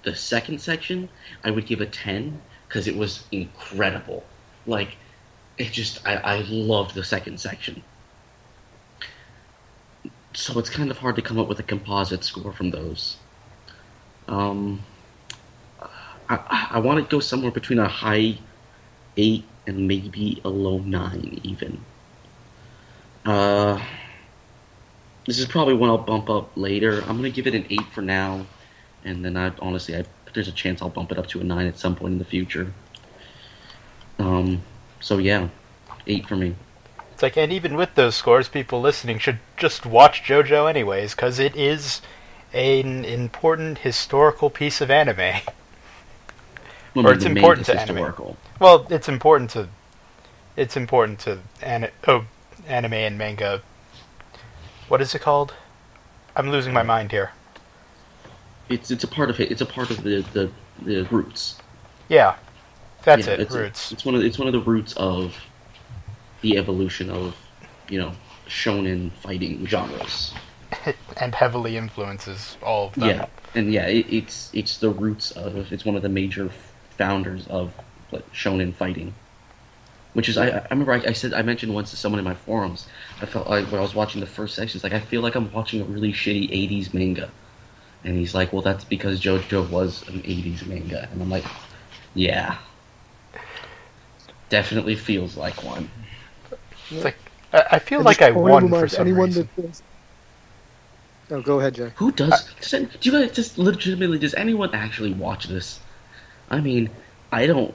Speaker 2: the second section, I would give a 10 because it was incredible. Like, it just, I loved the second section. So it's kind of hard to come up with a composite score from those. I want to go somewhere between a high 8 and maybe a low 9 even. This is probably one I'll bump up later. I'm going to give it an 8 for now, and then there's a chance I'll bump it up to a 9 at some point in the future. So yeah, 8 for me.
Speaker 1: It's like, and even with those scores, people listening should just watch Jojo anyways, because it is an important historical piece of anime.
Speaker 2: Well,
Speaker 1: or it's important to
Speaker 2: historical.
Speaker 1: Anime. Well, it's important to anime and manga. What is it called? I'm losing my mind here.
Speaker 2: It's a part of it. It's a part of the roots.
Speaker 1: Yeah, that's it. Roots.
Speaker 2: It's one of the roots of the evolution of, shonen fighting genres.
Speaker 1: And heavily influences all of them.
Speaker 2: Yeah, and yeah, it's the roots of. It's one of the major founders of shonen fighting. Which is, I remember I mentioned once to someone in my forums, I felt like when I was watching the first section, it's like, I feel like I'm watching a really shitty 80s manga. And he's like, well, that's because Jojo was an 80s manga. And I'm like, yeah. Definitely feels like one.
Speaker 1: It's like, I feel like I won for some reason.
Speaker 3: Oh, go ahead, Jay.
Speaker 2: Who does you guys just legitimately, does anyone actually watch this? I mean, I don't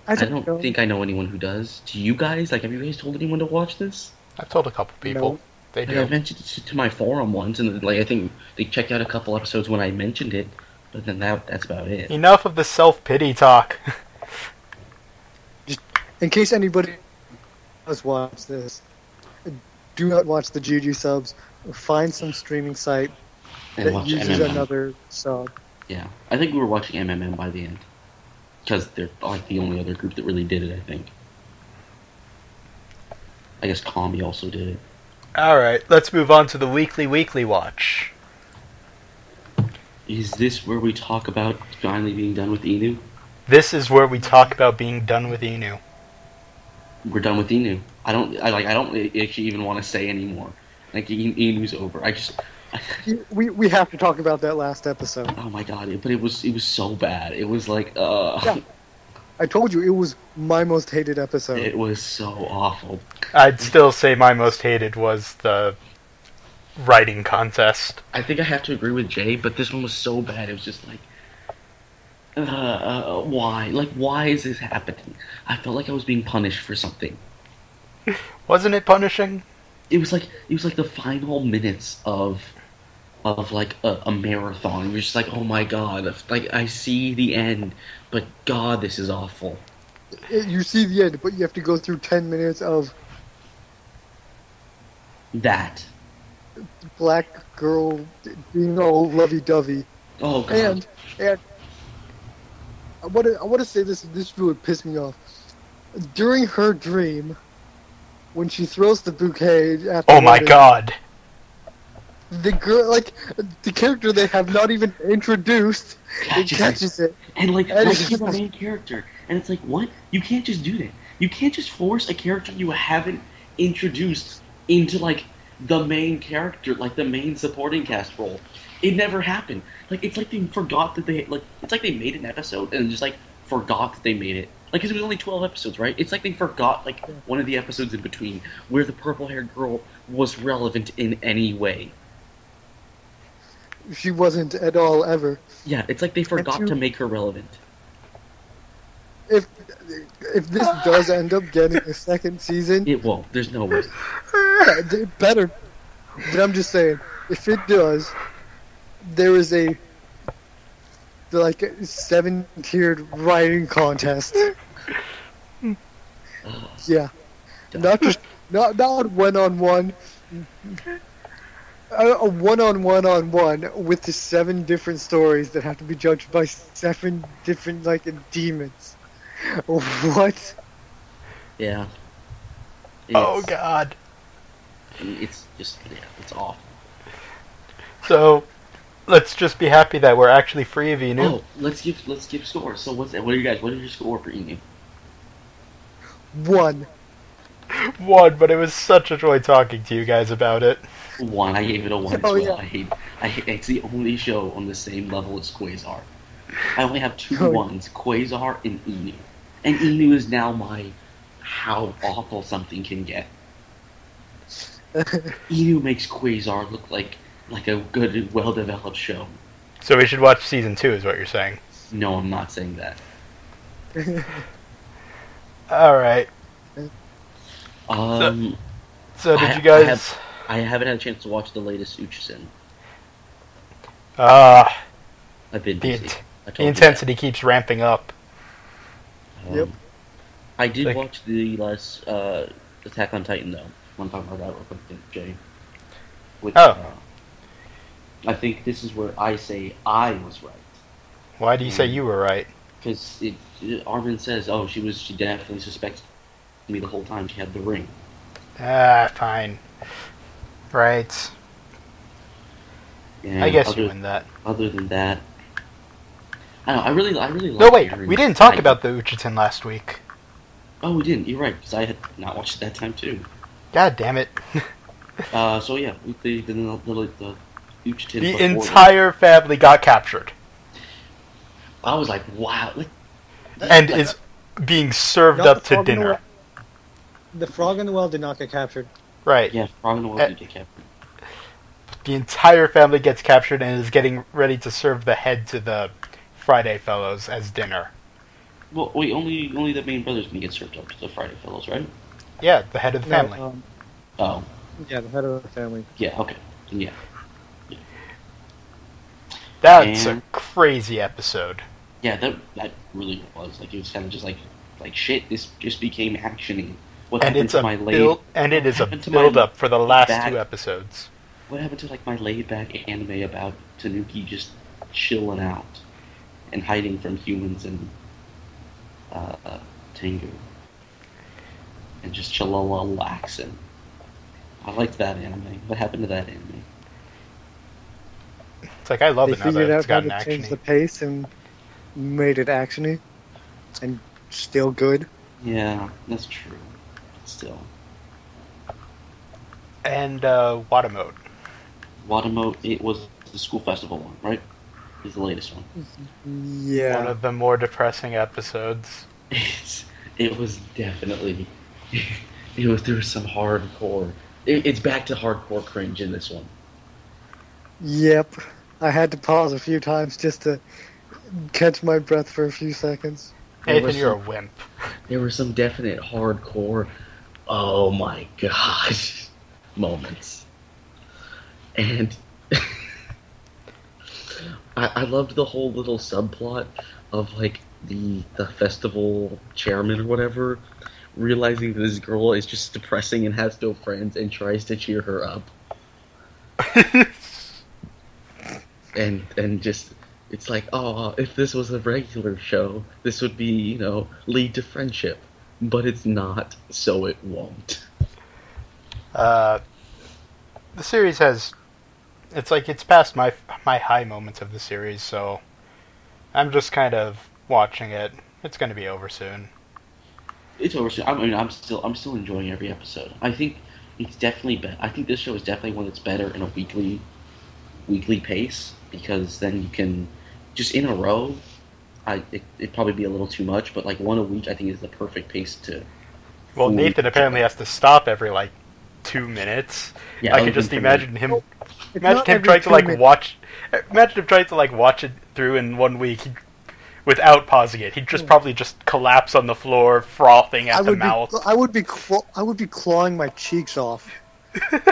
Speaker 2: think I know anyone who does. Do you guys? Like, have you guys told anyone to watch this?
Speaker 1: I've told a couple people.
Speaker 3: No.
Speaker 1: They
Speaker 2: Like, I
Speaker 1: do.
Speaker 2: mentioned it to my forum once, and like I think they checked out a couple episodes when I mentioned it, but then that's about it.
Speaker 1: Enough of the self-pity talk.
Speaker 3: In case anybody does watch this, do not watch the GG subs. Find some streaming site
Speaker 2: And
Speaker 3: that
Speaker 2: watch
Speaker 3: uses
Speaker 2: MMM.
Speaker 3: another sub.
Speaker 2: Yeah, I think we were watching MMM by the end, because they're like the only other group that really did it. I think. I guess Kami also did it.
Speaker 1: Alright, let's move on to the weekly watch.
Speaker 2: Is this where we talk about finally being done with Inu?
Speaker 1: This is where we talk about being done with Inu.
Speaker 2: We're done with Inu. I don't actually even want to say anymore. Like Inu's over.
Speaker 3: We have to talk about that last episode.
Speaker 2: Oh my god! But it was so bad. It was like
Speaker 3: Yeah. I told you it was my most hated episode.
Speaker 2: It was so awful.
Speaker 1: I'd still say my most hated was the writing contest.
Speaker 2: I think I have to agree with Jay, but this one was so bad. It was just like, why? Like, why is this happening? I felt like I was being punished for something.
Speaker 1: Wasn't it punishing?
Speaker 2: It was like the final minutes of like a marathon. You're just like, oh my god, like I see the end, but god, this is awful.
Speaker 3: You see the end, but you have to go through 10 minutes of
Speaker 2: That.
Speaker 3: black girl being all lovey-dovey.
Speaker 2: Oh god.
Speaker 3: And I want to say this would piss me off. During her dream, when she throws the bouquet at the
Speaker 1: Oh my
Speaker 3: wedding,
Speaker 1: god.
Speaker 3: the girl, like the character they have not even introduced, catches it.
Speaker 2: And like,
Speaker 3: And
Speaker 2: like
Speaker 3: it's
Speaker 2: he's the
Speaker 3: just-
Speaker 2: main character, and it's like, what? You can't just do that. You can't just force a character you haven't introduced into like the main character, like the main supporting cast role. It never happened. Like it's like they forgot that they like. It's like they made an episode and just like forgot that they made it. Like 'cause it was only 12 episodes, right? It's like they forgot like one of the episodes in between where the purple-haired girl was relevant in any way.
Speaker 3: She wasn't at all ever.
Speaker 2: Yeah, it's like they forgot
Speaker 3: you-
Speaker 2: to make her relevant.
Speaker 3: If this does end up getting a second season,
Speaker 2: It won't. There's no way.
Speaker 3: it better. But I'm just saying, if it does, there is a 7-tiered writing contest. Yeah, not one-on-one. A one-on-one with the 7 different stories that have to be judged by 7 different demons. What?
Speaker 2: Yeah.
Speaker 1: Oh
Speaker 2: It's-
Speaker 1: god.
Speaker 2: It's just, yeah, it's awful.
Speaker 1: So, let's just be happy that we're actually free of Inu.
Speaker 2: Oh, let's give scores. So what are you guys? What is your score for Inu?
Speaker 3: 1.
Speaker 1: One, but it was such a joy talking to you guys about it.
Speaker 2: 1. I gave it a 1 as
Speaker 3: Oh,
Speaker 2: well.
Speaker 3: yeah.
Speaker 2: I hate. It's the only show on the same level as Quasar. I only have 2
Speaker 3: Oh.
Speaker 2: 1s: Quasar and Inu. And Inu is now my how awful something can get. Inu makes Quasar look like a good, well-developed show.
Speaker 1: So we should watch season 2, is what you're saying.
Speaker 2: No, I'm not saying that.
Speaker 1: Alright. So did you guys...
Speaker 2: I haven't had a chance to watch the latest Uchisin.
Speaker 1: Ah,
Speaker 2: I've been
Speaker 1: the,
Speaker 2: busy.
Speaker 1: int-
Speaker 2: I told
Speaker 1: the
Speaker 2: you
Speaker 1: intensity keeps ramping up.
Speaker 2: that.
Speaker 3: Yep.
Speaker 2: I did
Speaker 1: Like-
Speaker 2: watch the last Attack on Titan though. Want to talk about that real quick, Jay? With,
Speaker 1: Oh.
Speaker 2: I think this is where I say I was right.
Speaker 1: Why do you say you were right?
Speaker 2: Because Armin says, "Oh, she definitely suspected me the whole time. She had the ring."
Speaker 1: Ah, fine. Right.
Speaker 2: And
Speaker 1: I guess you win that.
Speaker 2: Other than that, I don't know. I really like.
Speaker 1: No, wait,
Speaker 2: Aaron
Speaker 1: we didn't talk
Speaker 2: Titan.
Speaker 1: about the Uchitin last week.
Speaker 2: Oh, we didn't. You're right. Because I had not watched it that time too.
Speaker 1: God damn it.
Speaker 2: So yeah, the Uchitin.
Speaker 1: The
Speaker 2: before
Speaker 1: entire family got captured.
Speaker 2: that. I was like, wow.
Speaker 1: And is being served
Speaker 3: Not
Speaker 1: up
Speaker 3: the
Speaker 1: to
Speaker 3: frog in the
Speaker 1: dinner.
Speaker 3: well. The frog in the well did not get captured.
Speaker 1: Right.
Speaker 2: Yeah, Frog in the World did get captured.
Speaker 1: The entire family gets captured and is getting ready to serve the head to the Friday Fellows as dinner.
Speaker 2: Well, wait, only the main brother's gonna get served up to the Friday Fellows, right?
Speaker 1: Yeah, the head of the family.
Speaker 2: Oh,
Speaker 3: Yeah, the head of the family.
Speaker 2: yeah, okay. Yeah.
Speaker 1: That's
Speaker 2: And
Speaker 1: a crazy episode.
Speaker 2: yeah, that really was. Like, it was kind of just like shit, this just became actiony. What
Speaker 1: And
Speaker 2: happened
Speaker 1: it's
Speaker 2: to
Speaker 1: a
Speaker 2: my
Speaker 1: build, and it
Speaker 2: what
Speaker 1: is a
Speaker 2: happened to
Speaker 1: build
Speaker 2: my
Speaker 1: up for the last
Speaker 2: back-
Speaker 1: 2 episodes.
Speaker 2: What happened to, like, my laid back anime about Tanuki just chilling out and hiding from humans and Tengu and just chillaxing? I liked that anime. What happened to that anime?
Speaker 1: It's like I love
Speaker 3: They
Speaker 1: it now that
Speaker 3: figured
Speaker 1: it's
Speaker 3: out how
Speaker 1: gotten
Speaker 3: to change the
Speaker 1: actiony.
Speaker 3: pace and made it actiony, and still good.
Speaker 2: Yeah, that's true. Still,
Speaker 1: And Watamote.
Speaker 2: Watamote, it was the school festival one, right? Is the latest one.
Speaker 3: Yeah.
Speaker 1: One of the more depressing episodes.
Speaker 2: It was definitely. There was some hardcore. It's back to hardcore cringe in this one.
Speaker 3: Yep. I had to pause a few times just to catch my breath for a few seconds.
Speaker 1: Nathan,
Speaker 2: was
Speaker 1: you're a
Speaker 2: some-
Speaker 1: wimp.
Speaker 2: There were some definite hardcore, oh my gosh, moments. And I loved the whole little subplot of, like, the festival chairman or whatever realizing that this girl is just depressing and has no friends and tries to cheer her up. And just, it's like, oh, if this was a regular show, this would be, lead to friendship. But it's not, so it won't.
Speaker 1: The series has... It's past my high moments of the series, so I'm just kind of watching it. It's going to be over soon.
Speaker 2: It's over soon. I mean, I'm still enjoying every episode. I think it's definitely I think this show is definitely one that's better in a weekly pace, because then you can just in a row. It'd probably be a little too much, but like one a week I think is the perfect pace to.
Speaker 1: Well, Nathan apparently has to stop every 2 minutes.
Speaker 2: Yeah,
Speaker 1: I can just imagine him.
Speaker 3: It's
Speaker 1: Imagine
Speaker 3: not
Speaker 1: him
Speaker 3: every
Speaker 1: trying
Speaker 3: 2
Speaker 1: to
Speaker 3: minutes.
Speaker 1: watch. Imagine him trying to watch it through in 1 week without pausing it. He'd just probably just collapse on the floor, frothing at the mouth.
Speaker 3: I would be clawing my cheeks off,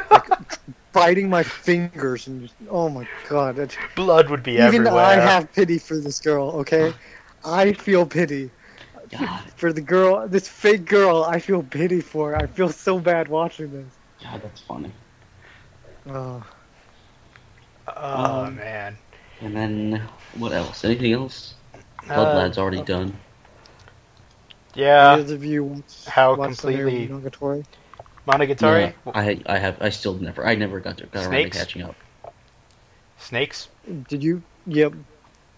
Speaker 3: like, biting my fingers, and just, oh my god!
Speaker 1: Blood would be
Speaker 3: Even
Speaker 1: everywhere.
Speaker 3: I have pity for this girl. Okay, I feel pity
Speaker 2: God,
Speaker 3: for the girl, this fake girl. I feel pity for. I feel so bad watching this.
Speaker 2: God, that's funny.
Speaker 3: Oh.
Speaker 1: Oh man.
Speaker 2: And then what else? Anything else? Blood Lad's already done.
Speaker 1: Yeah.
Speaker 3: Those of you
Speaker 1: How
Speaker 3: watch
Speaker 1: completely-
Speaker 3: Monogatari?
Speaker 1: Monogatari?
Speaker 2: Yeah, I never got around to
Speaker 1: Snakes?
Speaker 2: catching up.
Speaker 1: Snakes?
Speaker 3: Did you? Yep.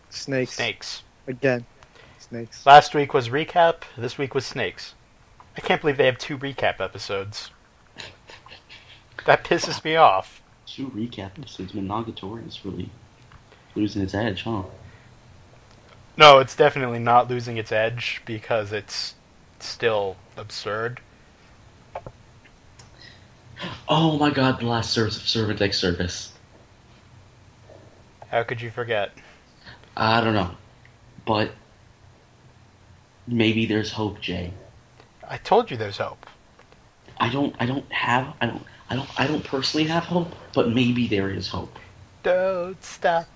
Speaker 3: Snakes.
Speaker 1: Snakes.
Speaker 3: Again. Snakes.
Speaker 1: Last week was recap. This week was snakes. I can't believe they have 2 recap episodes. That pisses me off.
Speaker 2: 2 recap episodes. Monogatari is really losing its edge, huh?
Speaker 1: No, it's definitely not losing its edge because it's still absurd.
Speaker 2: Oh my god, the last Servant X service.
Speaker 1: How could you forget?
Speaker 2: I don't know, but maybe there's hope, Jay.
Speaker 1: I told you there's hope.
Speaker 2: I don't personally have hope, but maybe there is hope.
Speaker 1: Don't stop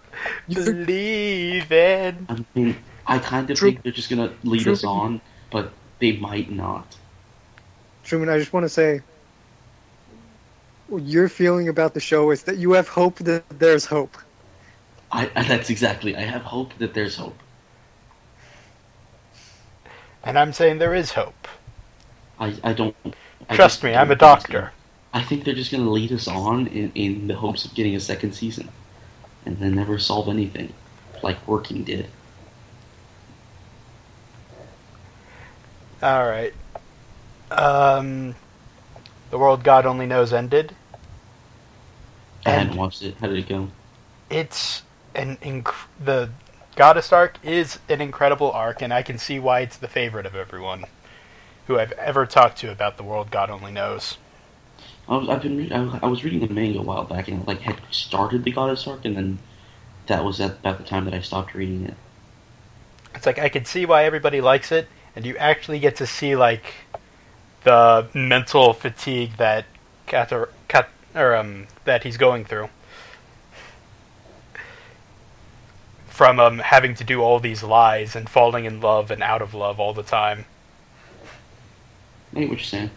Speaker 3: You-
Speaker 1: believing.
Speaker 2: I mean, I kind of think they're just gonna lead us on, but they might not.
Speaker 3: Truman, I just want to say, what your feeling about the show is that you have hope that there's hope.
Speaker 2: That's exactly. I have hope that there's hope.
Speaker 1: And I'm saying there is hope.
Speaker 2: I don't.
Speaker 1: Trust me, I'm a doctor.
Speaker 2: I think they're just gonna lead us on in the hopes of getting a second season, and then never solve anything, like Working did.
Speaker 1: Alright. The World God Only Knows ended.
Speaker 2: I
Speaker 1: And-
Speaker 2: hadn't watched it. How did it go?
Speaker 1: It's the Goddess arc is an incredible arc, and I can see why it's the favorite of everyone who I've ever talked to about The World God Only Knows.
Speaker 2: I was reading the manga a while back, and I had started the Goddess arc, and then that was at about the time that I stopped reading it.
Speaker 1: It's like I can see why everybody likes it, and you actually get to see the mental fatigue that that he's going through. From having to do all these lies and falling in love and out of love all the time.
Speaker 2: I get what you're saying.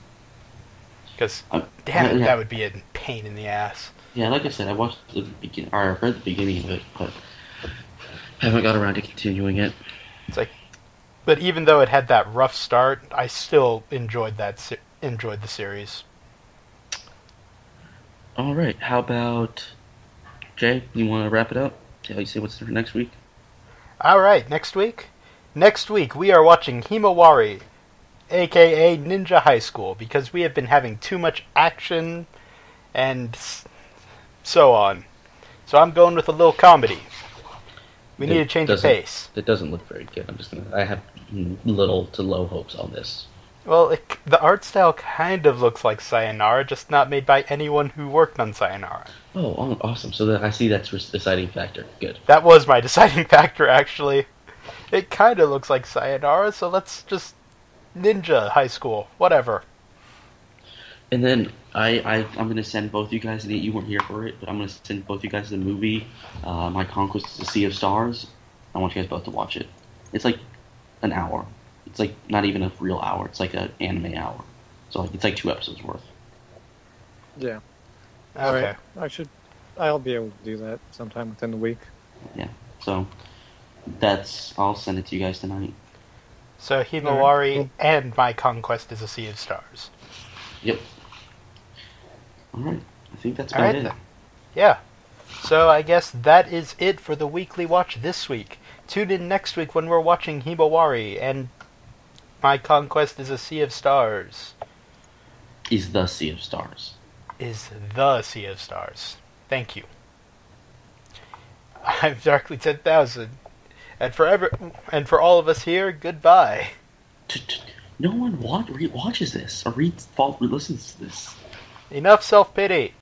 Speaker 1: Because, damn it, that would be a pain in the ass.
Speaker 2: Yeah, like I said, I watched the beginning, or I read the beginning of it, but haven't got around to continuing it.
Speaker 1: It's like, but even though it had that rough start, I still enjoyed the series.
Speaker 2: All right, how about Jay? You want to wrap it up? Tell you see what's for next week.
Speaker 1: All right, next week. Next week we are watching Himawari, aka Ninja High School, because we have been having too much action and so on. So I'm going with a little comedy. We need to change the pace.
Speaker 2: It doesn't look very good. I have little to low hopes on this.
Speaker 1: Well, the art style kind of looks like Sayonara, just not made by anyone who worked on Sayonara.
Speaker 2: Oh, awesome. So I see that's the deciding factor. Good.
Speaker 1: That was my deciding factor, actually. It kind of looks like Sayonara, so let's just Ninja High School. Whatever.
Speaker 2: And then I'm going to send both you guys, and you weren't here for it, but I'm going to send both you guys the movie, My Conquest is a Sea of Stars. I want you guys both to watch it. It's like an hour. It's like not even a real hour. It's like an anime hour. So it's like 2 episodes worth.
Speaker 3: Yeah.
Speaker 1: Okay.
Speaker 3: Right. I'll be able to do that sometime within the week.
Speaker 2: Yeah. So I'll send it to you guys tonight.
Speaker 1: So Himawari and My Conquest is a Sea of Stars.
Speaker 2: Yep. Alright. I think that's about it. Then.
Speaker 1: Yeah. So I guess that is it for the weekly watch this week. Tune in next week when we're watching Himawari and My Conquest is a Sea of Stars.
Speaker 2: Is the Sea of Stars.
Speaker 1: Is the Sea of Stars. Thank you. I'm Darkly 10,000. And for all of us here, goodbye.
Speaker 2: No one watches this or listens to this.
Speaker 1: Enough self-pity.